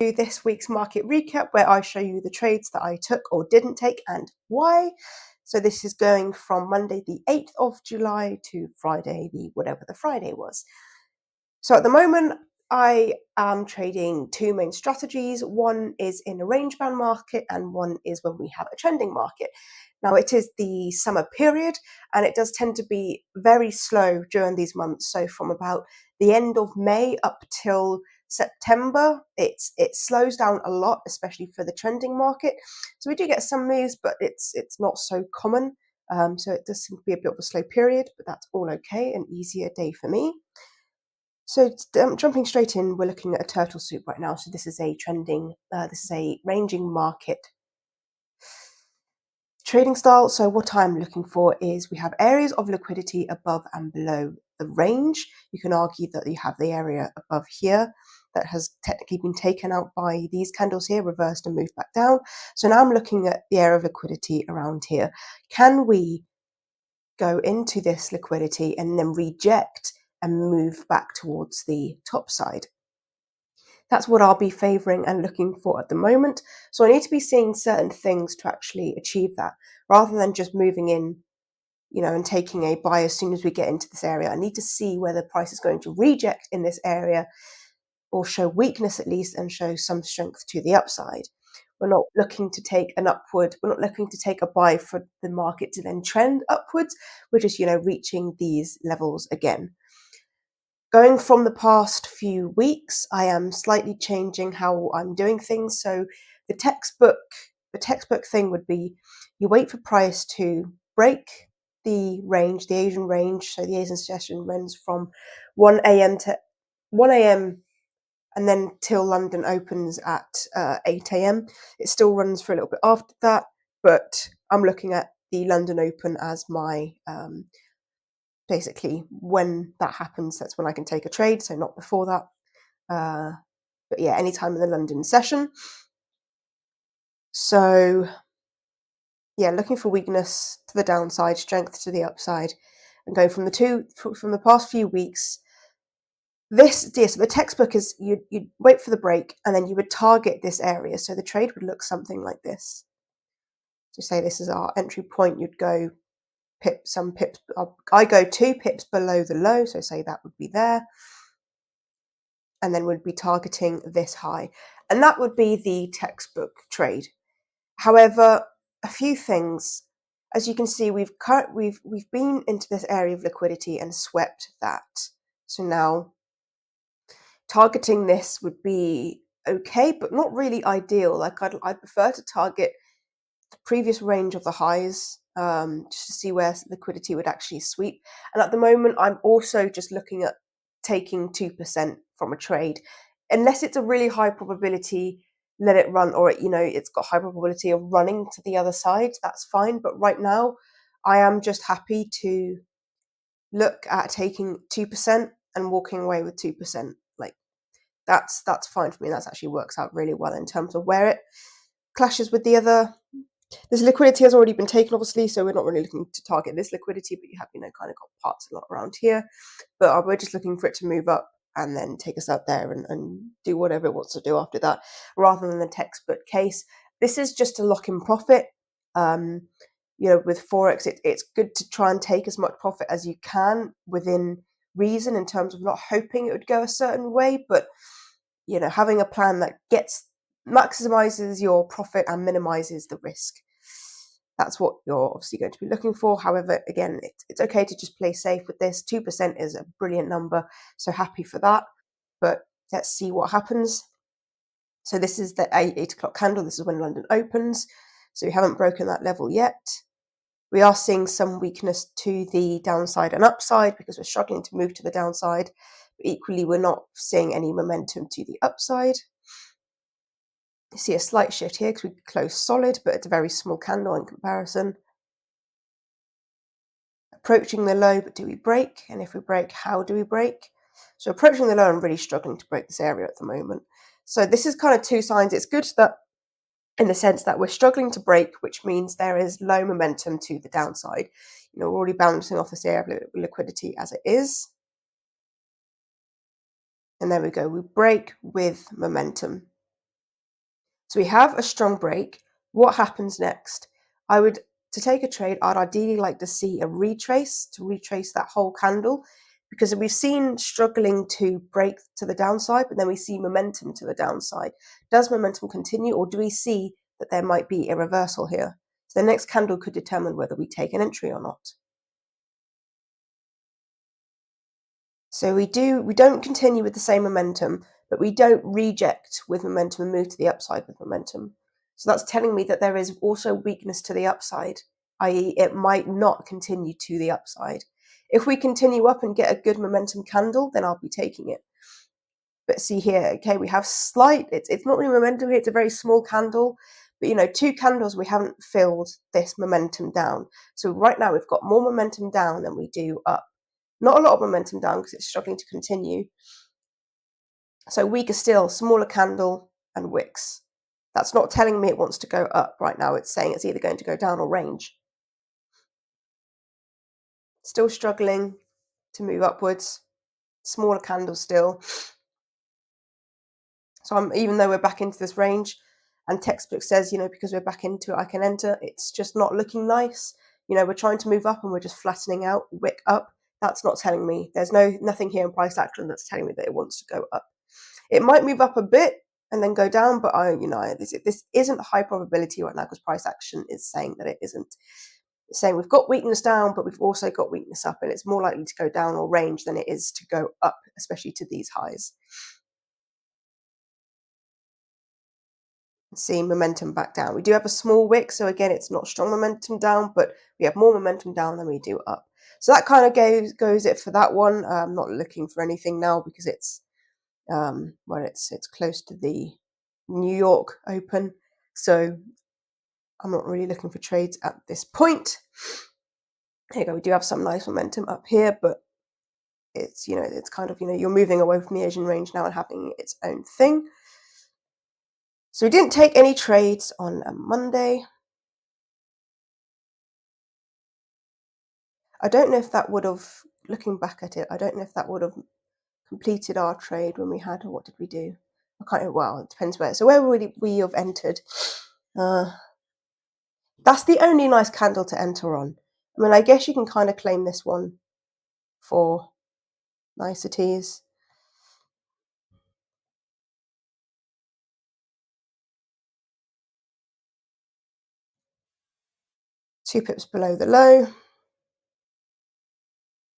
This week's market recap where I show you the trades that I took or didn't take and why. So this is going from Monday the 8th of July to Friday the whatever the Friday was. So at the moment I am trading two main strategies. One is in a range band market and one is when we have a trending market. Now it is the summer period and it does tend to be very slow during these months. So from about the end of May up till September, it slows down a lot, especially for the trending market. So we do get some moves, but it's not so common. So it does seem to be a bit of a slow period, but that's all okay, an easier day for me. So jumping straight in, we're looking at a turtle soup right now. So this is a ranging market trading style. So what I'm looking for is we have areas of liquidity above and below the range. You can argue that you have the area above here that has technically been taken out by these candles here, reversed and moved back down. So now I'm looking at the area of liquidity around here. Can we go into this liquidity and then reject and move back towards the top side? That's what I'll be favoring and looking for at the moment. So I need to be seeing certain things to actually achieve that, rather than just moving in, and taking a buy as soon as we get into this area. I need to see whether the price is going to reject in this area or show weakness at least and show some strength to the upside. We're not looking to take an upward, we're not looking to take a buy for the market to then trend upwards. We're just, reaching these levels again. Going from the past few weeks, I am slightly changing how I'm doing things. So the textbook thing would be you wait for price to break the range, the Asian range. So the Asian session runs from 1 a.m. to 1 a.m. and then till London opens at 8 a.m. It still runs for a little bit after that, but I'm looking at the London Open as my basically when that happens, that's when I can take a trade, so not before that. But yeah, anytime in the London session. So yeah, looking for weakness to the downside, strength to the upside, and going from the past few weeks. So the textbook is you'd wait for the break and then you would target this area. So the trade would look something like this. So say this is our entry point, you'd go some pips. I go 2 pips below the low, so say that would be there. And then we'd be targeting this high. And that would be the textbook trade. However, a few things. As you can see, we've been into this area of liquidity and swept that. So now targeting this would be okay, but not really ideal. Like I'd prefer to target the previous range of the highs, just to see where liquidity would actually sweep. And at the moment, I'm also just looking at taking 2% from a trade. Unless it's a really high probability, let it run, or it's got high probability of running to the other side, that's fine. But right now, I am just happy to look at taking 2% and walking away with 2%. Like that's fine for me. That actually works out really well in terms of where it clashes with the other. This liquidity has already been taken, obviously, so we're not really looking to target this liquidity, but you have, kind of got parts a lot around here. But we're just looking for it to move up and then take us out there and do whatever it wants to do after that, rather than the textbook case. This is just a lock-in profit. With Forex, it's good to try and take as much profit as you can within reason in terms of not hoping it would go a certain way, but, having a plan that maximizes your profit and minimizes the risk. That's what you're obviously going to be looking for. However, again, it's okay to just play safe with this. 2% is a brilliant number, so happy for that. But let's see what happens. So this is the 8 o'clock candle. This is when London opens. So we haven't broken that level yet. We are seeing some weakness to the downside and upside because we're struggling to move to the downside. But equally, we're not seeing any momentum to the upside. You see a slight shift here because we close solid, but it's a very small candle in comparison. Approaching the low, but do we break? And if we break, how do we break? So approaching the low, I'm really struggling to break this area at the moment. So this is kind of two signs. It's good that in the sense that we're struggling to break, which means there is low momentum to the downside. We're already bouncing off this area of liquidity as it is. And there we go. We break with momentum. So we have a strong break. What happens next? To take a trade, I'd ideally like to see a retrace, to retrace that whole candle, because we've seen struggling to break to the downside, but then we see momentum to the downside. Does momentum continue, or do we see that there might be a reversal here? So the next candle could determine whether we take an entry or not. So we don't continue with the same momentum, but we don't reject with momentum and move to the upside with momentum. So that's telling me that there is also weakness to the upside, i.e. it might not continue to the upside. If we continue up and get a good momentum candle, then I'll be taking it. But see here, okay, we have it's not really momentum here, it's a very small candle, but 2 candles we haven't filled this momentum down. So right now we've got more momentum down than we do up. Not a lot of momentum down because it's struggling to continue. So weaker still, smaller candle and wicks. That's not telling me it wants to go up right now. It's saying it's either going to go down or range. Still struggling to move upwards. Smaller candle still. So even though we're back into this range and textbook says, because we're back into it, I can enter, it's just not looking nice. We're trying to move up and we're just flattening out, wick up. That's not telling me. There's nothing here in price action that's telling me that it wants to go up. It might move up a bit and then go down, but this isn't high probability right now because price action is saying that it isn't. It's saying we've got weakness down, but we've also got weakness up, and it's more likely to go down or range than it is to go up, especially to these highs. See momentum back down. We do have a small wick, so again, it's not strong momentum down, but we have more momentum down than we do up. So that kind of goes it for that one. I'm not looking for anything now because it's it's close to the New York Open, so I'm not really looking for trades at this point. Here you go. We do have some nice momentum up here, but it's it's kind of you're moving away from the Asian range now and having its own thing. So we didn't take any trades on a Monday. I don't know if that would have, looking back at it, I don't know if that would have completed our trade when we had, or what did we do? I can't. Well, it depends where. So where would we have entered? That's the only nice candle to enter on. I mean, I guess you can kind of claim this one for niceties. Two pips below the low.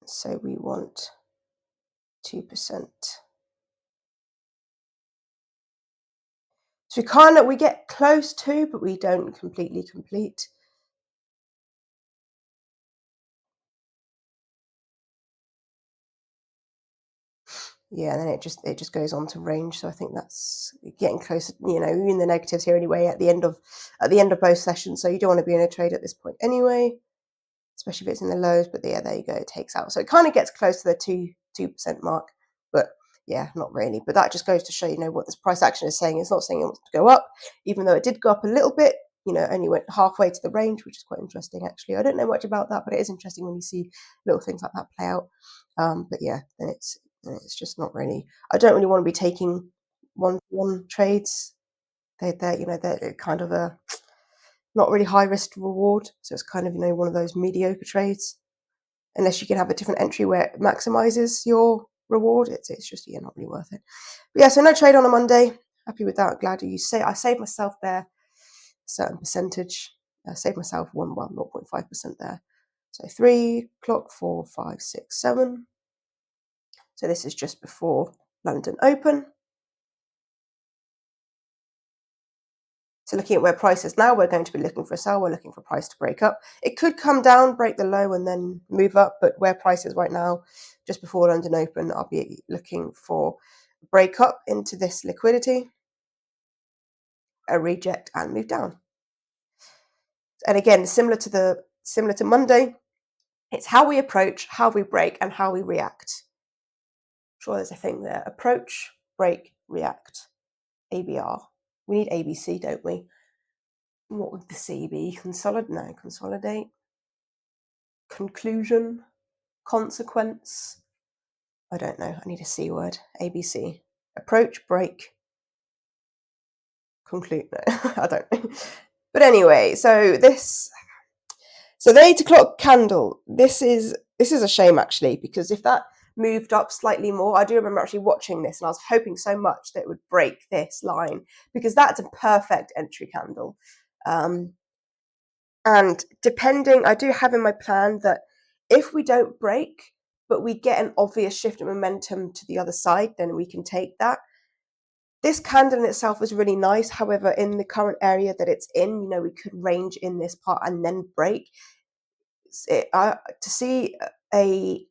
So we want 2%. So we get close to, but we don't completely complete. Yeah, and then it just goes on to range. So I think that's getting closer. You're in the negatives here anyway at the end of both sessions. So you don't want to be in a trade at this point anyway, especially if it's in the lows. But yeah, there you go. It takes out. So it kind of gets close to the 2% mark, but yeah, not really. But that just goes to show what this price action is saying. It's not saying it wants to go up, even though it did go up a little bit. Only went halfway to the range, which is quite interesting actually. I don't know much about that, but it is interesting when you see little things like that play out. But yeah, then it's just not really. I don't really want to be taking one-to-one trades. They're kind of a not really high risk reward. So it's kind of one of those mediocre trades. Unless you can have a different entry where it maximizes your reward, it's just not really worth it. But yeah, so no trade on a Monday. Happy with that. Glad I saved myself there a certain percentage. I saved myself 0.5% there. So 3 o'clock, 4, 5, 6, 7. So this is just before London Open. So looking at where price is now, we're going to be looking for a sell. We're looking for price to break up. It could come down, break the low, and then move up. But where price is right now, just before London Open, I'll be looking for a break up into this liquidity, a reject, and move down. And again, similar to Monday, it's how we approach, how we break, and how we react. I'm sure there's a thing there. Approach, break, react. ABR. We need ABC, don't we? What would the C be? Consolidate. Conclusion. Consequence. I don't know. I need a C word. ABC. Approach, break, conclude? No, I don't know. But anyway, so the 8 o'clock candle, this is a shame actually, because if that moved up slightly more, I do remember actually watching this and I was hoping so much that it would break this line, because that's a perfect entry candle. And depending, I do have in my plan that if we don't break, but we get an obvious shift in momentum to the other side, then we can take that. This candle in itself is really nice. However, in the current area that it's in, we could range in this part and then break. To see a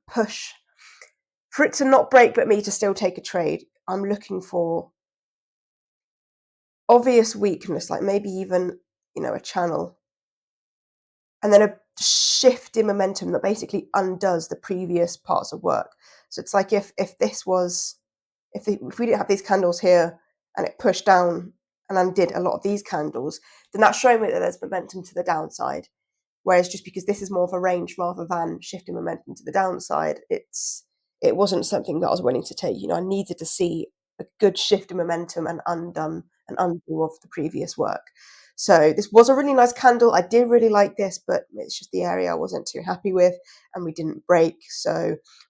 push, for it to not break, but me to still take a trade, I'm looking for obvious weakness, like maybe even, a channel, and then a shift in momentum that basically undoes the previous parts of work. So it's like if we didn't have these candles here and it pushed down and undid a lot of these candles, then that's showing me that there's momentum to the downside. Whereas just because this is more of a range rather than shifting momentum to the downside, it wasn't something that I was willing to take. I needed to see a good shift in momentum and undo of the previous work. So this was a really nice candle. I did really like this, but it's just the area I wasn't too happy with, and we didn't break,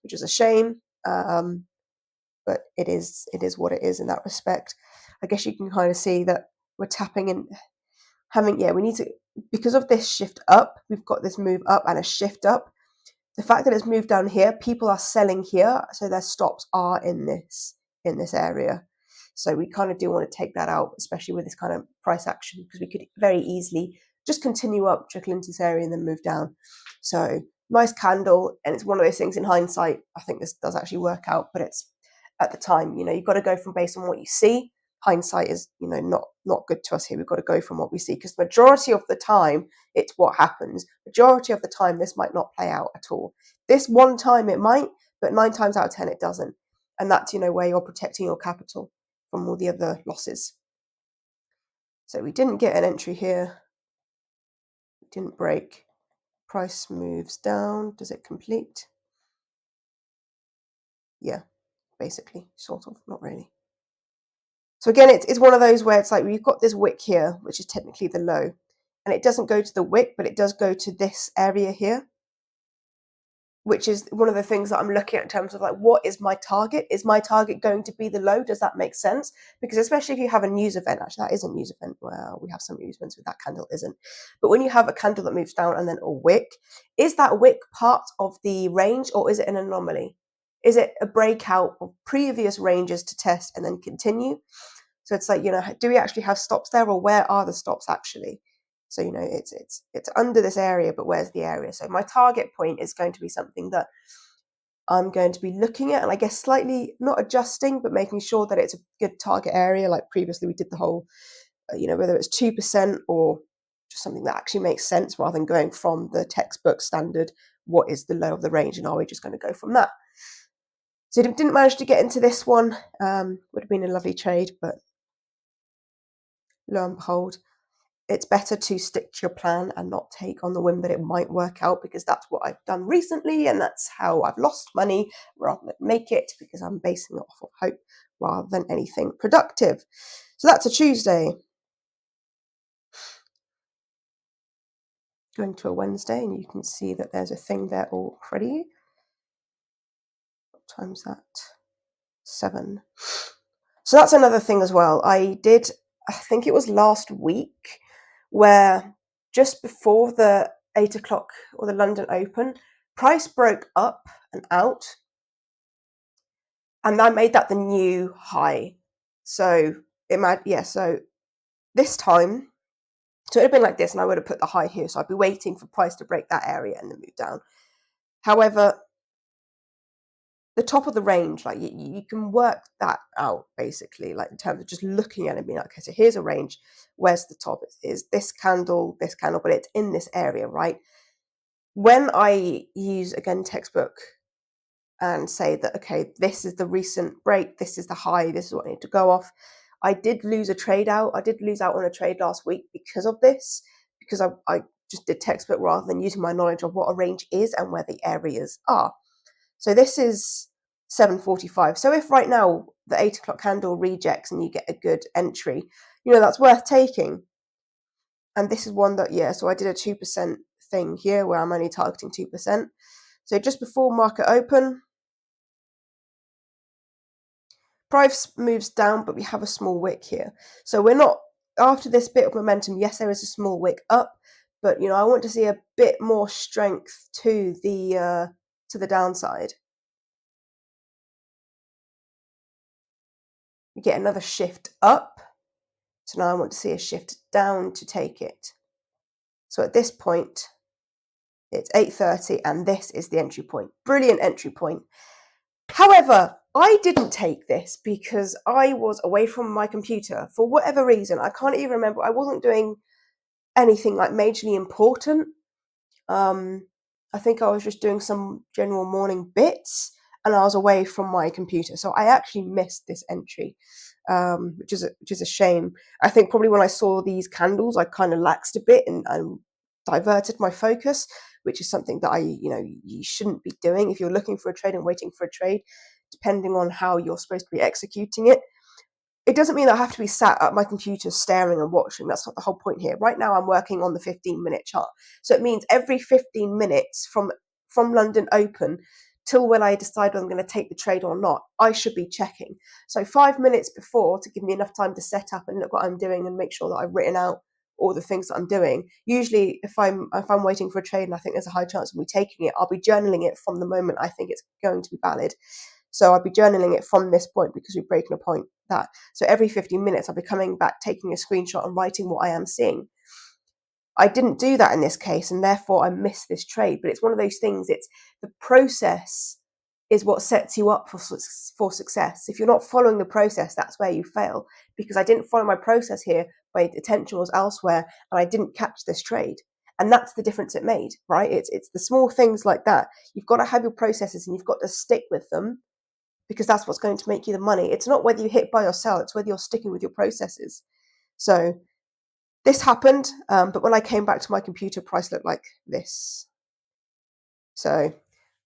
which was a shame. But it is what it is in that respect. I guess you can kind of see that we're tapping in, we need to, because of this shift up, we've got this move up and a shift up. The fact that it's moved down here, people are selling here, so their stops are in this area. So we kind of do want to take that out, especially with this kind of price action, because we could very easily just continue up, trickle into this area and then move down. So nice candle, and it's one of those things in hindsight, I think this does actually work out, but it's at the time, you've got to go from based on what you see. Hindsight is, not good to us here. We've got to go from what we see, because the majority of the time it's what happens. Majority of the time this might not play out at all. This one time it might, but 9 times out of 10 it doesn't. And that's, where you're protecting your capital from all the other losses. So we didn't get an entry here. We didn't break. Price moves down. Does it complete? Yeah, basically, sort of, not really. So again, it's one of those where it's like we've got this wick here, which is technically the low, and it doesn't go to the wick, but it does go to this area here, which is one of the things that I'm looking at in terms of like, what is my target? Is my target going to be the low? Does that make sense? Because especially if you have a news event, actually that is a news event, well, we have some news events with that candle isn't. But when you have a candle that moves down and then a wick, is that wick part of the range, or is it an anomaly? Is it a breakout of previous ranges to test and then continue? So it's like, do we actually have stops there, or where are the stops actually? So, it's under this area, but where's the area? So my target point is going to be something that I'm going to be looking at, and I guess slightly not adjusting, but making sure that it's a good target area. Like previously we did the whole, whether it's 2% or just something that actually makes sense, rather than going from the textbook standard, what is the low of the range, and are we just going to go from that? So didn't manage to get into this one. Would have been a lovely trade, but lo and behold, it's better to stick to your plan and not take on the whim that it might work out, because that's what I've done recently, and that's how I've lost money rather than make it, because I'm basing it off of hope rather than anything productive. So that's a Tuesday. Going to a Wednesday, and you can see that there's a thing there already. What time's that? 7. So that's another thing as well. I think it was last week, where just before the 8 o'clock or the London Open, price broke up and out, and I made that the new high. So so this time, so it would have been like this, and I would have put the high here. So I'd be waiting for price to break that area and then move down. However, the top of the range, like you can work that out basically, like in terms of just looking at it and being like, okay, so here's a range. Where's the top? Is this candle, but it's in this area, right? When I use, again, textbook and say that, okay, this is the recent break, this is the high, this is what I need to go off. I did lose a trade out. I did lose out on a trade last week because of this, because I just did textbook rather than using my knowledge of what a range is and where the areas are. So this is 7:45. So if right now the 8 o'clock candle rejects and you get a good entry, that's worth taking. And this is one that, yeah, so I did a 2% thing here where I'm only targeting 2%. So just before market open, price moves down, but we have a small wick here. So we're not, after this bit of momentum, yes, there is a small wick up, but, I want to see a bit more strength to the downside. We get another shift up. So now I want to see a shift down to take it. So at this point, it's 8:30, and this is the entry point. Brilliant entry point. However, I didn't take this because I was away from my computer for whatever reason. I can't even remember. I wasn't doing anything like majorly important. I think I was just doing some general morning bits, and I was away from my computer. So I actually missed this entry, which is a shame. I think probably when I saw these candles, I kind of laxed a bit and diverted my focus, which is something that you shouldn't be doing if you're looking for a trade and waiting for a trade, depending on how you're supposed to be executing it. It doesn't mean I have to be sat at my computer staring and watching. That's not the whole point here. Right now, I'm working on the 15-minute chart. So it means every 15 minutes from London open till when I decide whether I'm going to take the trade or not, I should be checking. So 5 minutes before, to give me enough time to set up and look what I'm doing and make sure that I've written out all the things that I'm doing. Usually, if I'm waiting for a trade and I think there's a high chance of me taking it, I'll be journaling it from the moment I think it's going to be valid. So I'll be journaling it from this point because we've broken a point that. So every 15 minutes, I'll be coming back, taking a screenshot and writing what I am seeing. I didn't do that in this case, and therefore I missed this trade. But it's one of those things, it's the process is what sets you up for success. If you're not following the process, that's where you fail. Because I didn't follow my process here, my attention was elsewhere, and I didn't catch this trade. And that's the difference it made, right? It's the small things like that. You've got to have your processes and you've got to stick with them, because that's what's going to make you the money. It's not whether you hit buy or sell, it's whether you're sticking with your processes. So this happened, but when I came back to my computer, price looked like this. So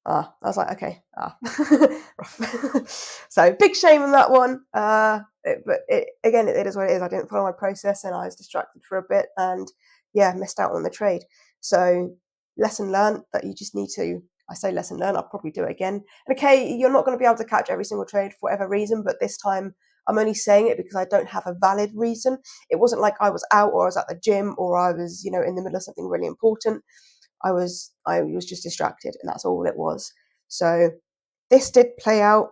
I was like, okay, rough. So big shame on that one. Again, it is what it is. I didn't follow my process and I was distracted for a bit and missed out on the trade. So lesson learned that you just need to, I say lesson learned, I'll probably do it again. And okay, you're not going to be able to catch every single trade for whatever reason, but this time I'm only saying it because I don't have a valid reason. It wasn't like I was out or I was at the gym or I was, in the middle of something really important. I was just distracted, and that's all it was. So this did play out.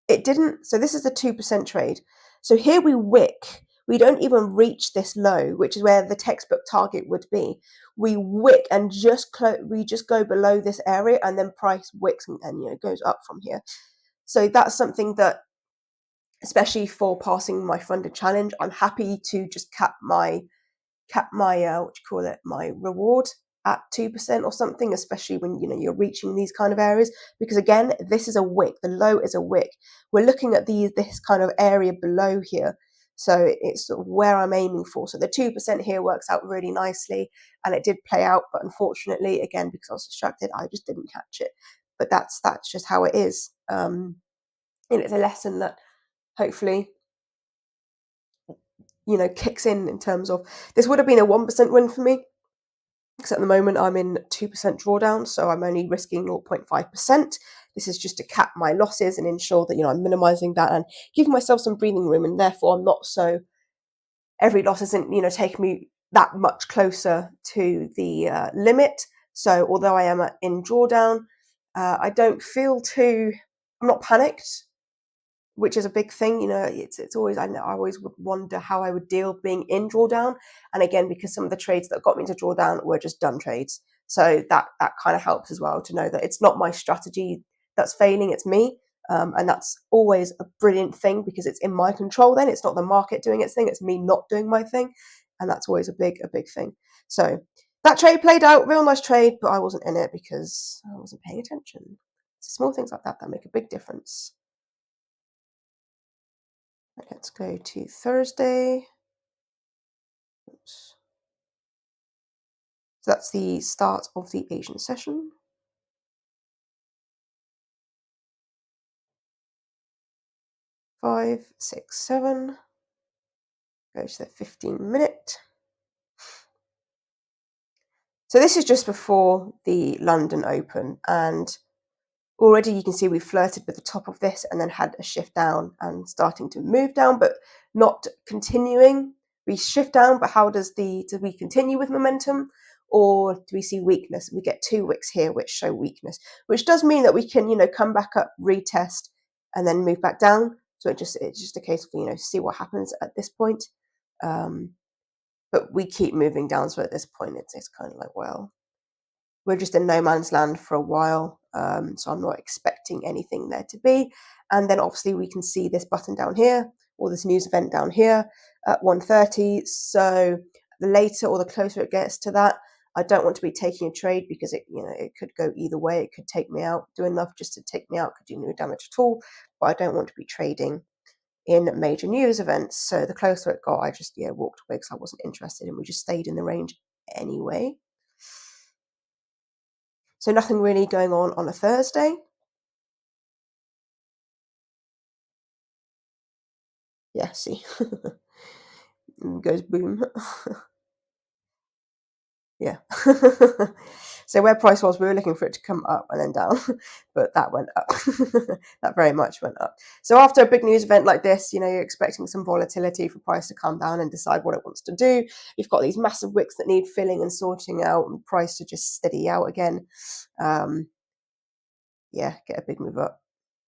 It didn't. So this is the 2% trade. So here we wick. We don't even reach this low, which is where the textbook target would be. We wick and we just go below this area, and then price wicks and goes up from here. So that's something that, especially for passing my funded challenge, I'm happy to just cap my my reward at 2% or something, especially when you're reaching these kind of areas, because again, this is a wick. The low is a wick. We're looking at this kind of area below here, so it's sort of where I'm aiming for. So the 2% here works out really nicely, and it did play out, but unfortunately, again, because I was distracted, I just didn't catch it. But that's just how it is, and it's a lesson that hopefully kicks in terms of, this would have been a 1% win for me, because at the moment I'm in 2% drawdown, so I'm only risking 0.5%. This is just to cap my losses and ensure that I'm minimizing that and giving myself some breathing room, and therefore I'm not so, every loss isn't taking me that much closer to the limit. So although I am in drawdown, I don't feel I'm not panicked, which is a big thing. It's always, I always would wonder how I would deal being in drawdown. And again, because some of the trades that got me into drawdown were just done trades. So that kind of helps as well, to know that it's not my strategy that's failing, it's me. And that's always a brilliant thing, because it's in my control then. It's not the market doing its thing, it's me not doing my thing. And that's always a big thing. So that trade played out, real nice trade, but I wasn't in it because I wasn't paying attention. It's small things like that that make a big difference. Let's go to Thursday. Oops. So that's the start of the Asian session. 5, 6, 7. Go to the 15-minute. So this is just before the London Open, and already you can see we flirted with the top of this and then had a shift down and starting to move down, but not continuing. We shift down, but do we continue with momentum, or do we see weakness? We get 2 wicks here which show weakness, which does mean that we can, come back up, retest, and then move back down. So it's just a case of, see what happens at this point. But we keep moving down, so at this point it's kind of like, well, we're just in no man's land for a while, so I'm not expecting anything there to be. And then obviously we can see this button down here, or this news event down here at 1:30. So the later or the closer it gets to that, I don't want to be taking a trade because it could go either way. It could take me out, do enough just to take me out, could do no damage at all. But I don't want to be trading in major news events. So the closer it got, I just walked away because I wasn't interested, and we just stayed in the range anyway. So nothing really going on a Thursday. Yeah, see. And goes boom. Yeah. So where price was, we were looking for it to come up and then down, but that went up. That very much went up. So after a big news event like this, you're expecting some volatility for price to come down and decide what it wants to do. You've got these massive wicks that need filling and sorting out, and price to just steady out again. Get a big move up,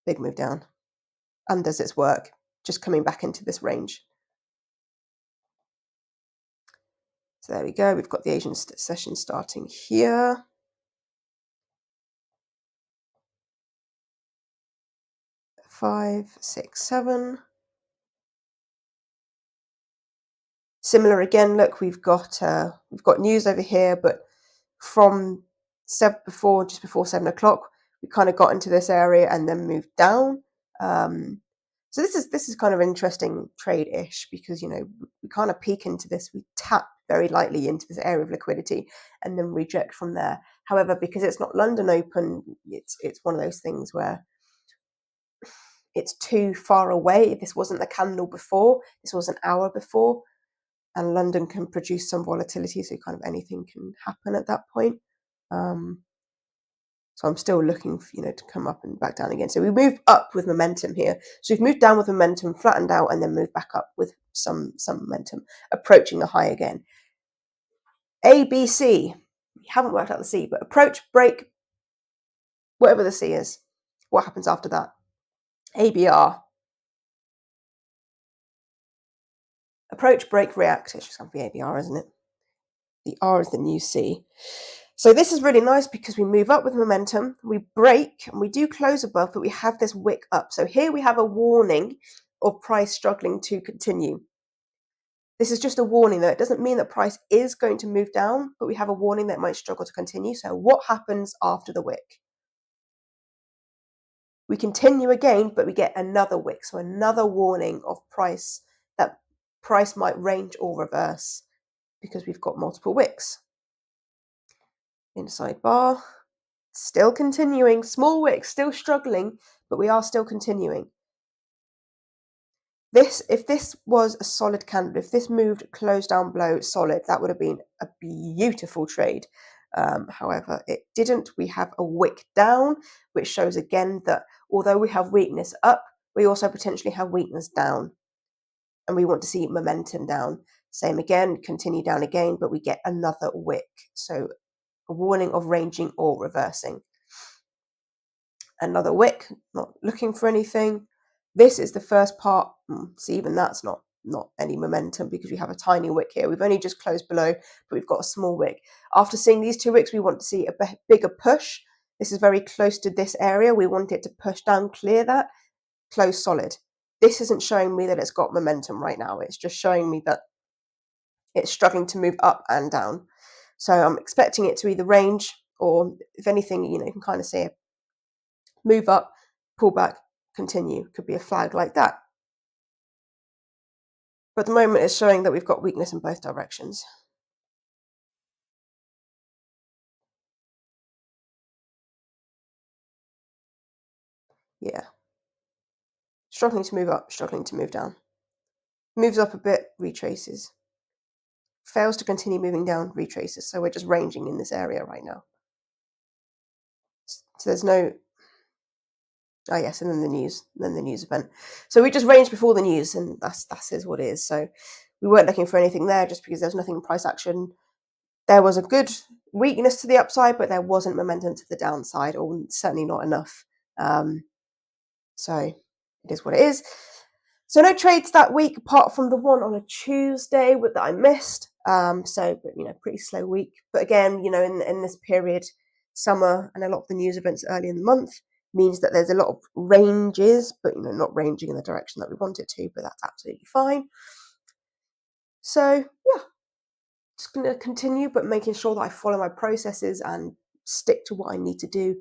big move down. And does its work, just coming back into this range. So there we go. We've got the Asian session starting here. 5, 6, 7. Similar again. Look, we've got news over here, but from just before 7 o'clock, we kind of got into this area and then moved down. So this is kind of interesting trade-ish because we kind of peek into this, we tap very lightly into this area of liquidity and then reject from there. However, because it's not London Open, it's one of those things where it's too far away. This wasn't the candle before, this was an hour before, and London can produce some volatility, so kind of anything can happen at that point. So I'm still looking for, to come up and back down again. So we moved up with momentum here. So we've moved down with momentum, flattened out, and then moved back up with some momentum, approaching a high again. A, B, C. We haven't worked out the C, but approach, break, whatever the C is. What happens after that? ABR. Approach, break, react. It's just going to be ABR, isn't it? The R is the new C. So this is really nice because we move up with momentum, we break, and we do close above, but we have this wick up. So here we have a warning of price struggling to continue. This is just a warning, though. It doesn't mean that price is going to move down, but we have a warning that it might struggle to continue. So what happens after the wick? We continue again, but we get another wick. So another warning of price, that price might range or reverse because we've got multiple wicks. Inside bar, still continuing, small wick, still struggling, but we are still continuing. If this was a solid candle, if this moved closed down below solid, that would have been a beautiful trade. However, it didn't. We have a wick down, which shows again that although we have weakness up, we also potentially have weakness down. And we want to see momentum down. Same again, continue down again, but we get another wick. So a warning of ranging or reversing. Another wick, not looking for anything. This is the first part. See, even that's not any momentum because we have a tiny wick here. We've only just closed below, but we've got a small wick. After seeing these 2 wicks, we want to see a bigger push. This is very close to this area. We want it to push down, clear that, close solid. This isn't showing me that it's got momentum right now. It's just showing me that it's struggling to move up and down. So I'm expecting it to either range or, if anything, you can kind of see it move up, pull back, continue. Could be a flag like that. But at the moment it's showing that we've got weakness in both directions. Yeah. Struggling to move up, struggling to move down. moves up a bit, retraces. Fails to continue moving down, retraces. So we're just ranging in this area right now. So there's no, oh yes, and then the news event. So we just ranged before the news, and that is what it is. So we weren't looking for anything there just because there's nothing in price action. There was a good weakness to the upside, but there wasn't momentum to the downside, or certainly not enough. So it is what it is. So no trades that week, apart from the one on a Tuesday that I missed. So, but pretty slow week. But again, in this period, summer and a lot of the news events early in the month means that there's a lot of ranges, but not ranging in the direction that we want it to. But that's absolutely fine. So yeah, just going to continue, but making sure that I follow my processes and stick to what I need to do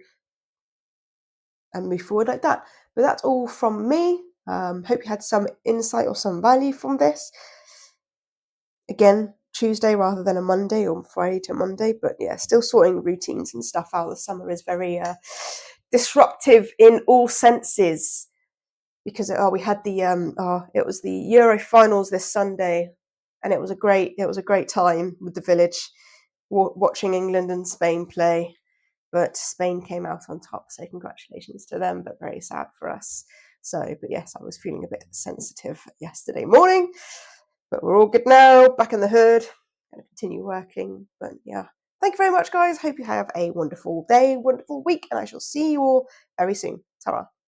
and move forward like that. But that's all from me. Hope you had some insight or some value from this. Again, Tuesday rather than a Monday, or Friday to Monday. But yeah, still sorting routines and stuff out. The summer is very disruptive in all senses, because we had the it was the Euro finals this Sunday, and it was a great time with the village watching England and Spain play. But Spain came out on top, so congratulations to them, but very sad for us. So, but yes, I was feeling a bit sensitive yesterday morning, but we're all good now, back in the hood, going to continue working. But yeah, thank you very much, guys. Hope you have a wonderful day, wonderful week, and I shall see you all very soon. Ta-ra.